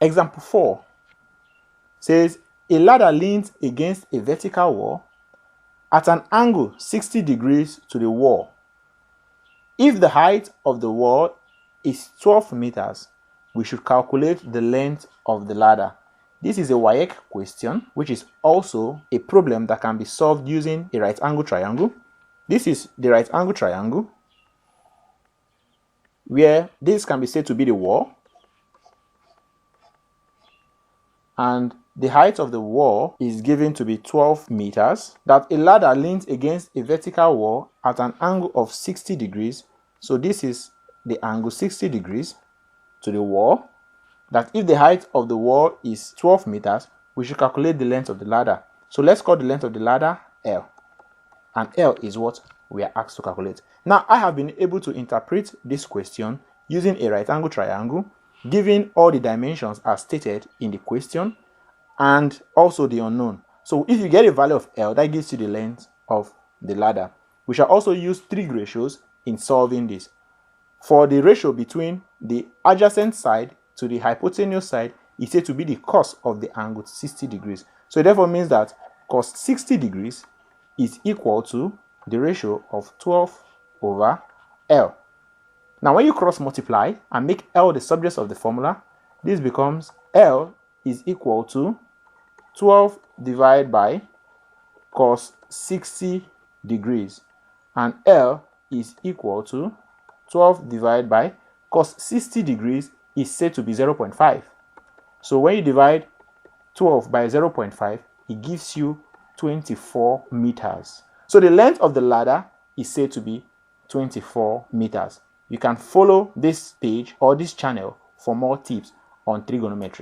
Example 4 says a ladder leans against a vertical wall at an angle 60 degrees to the wall. If the height of the wall is 12 meters, we should calculate the length of the ladder. This is a WAEC question, which is also a problem that can be solved using a right angle triangle. This is the right angle triangle, where this can be said to be the wall, and the height of the wall is given to be 12 meters, that a ladder leans against a vertical wall at an angle of 60 degrees. So this is the angle 60 degrees to the wall, that if the height of the wall is 12 meters, we should calculate the length of the ladder. So let's call the length of the ladder L, and L is what we are asked to calculate. Now, I have been able to interpret this question using a right angle triangle, given all the dimensions as stated in the question, and also the unknown. So if you get a value of L, that gives you the length of the ladder. We shall also use trig ratios in solving this. For the ratio between the adjacent side to the hypotenuse side is said to be the cos of the angle 60 degrees. So it therefore means that cos 60 degrees is equal to the ratio of 12 over L. Now, when you cross multiply and make L the subject of the formula, this becomes L is equal to 12 divided by cos 60 degrees, and L is equal to 12 divided by cos 60 degrees is said to be 0.5. So when you divide 12 by 0.5, it gives you 24 meters. So the length of the ladder is said to be 24 meters. You can follow this page or this channel for more tips on trigonometry.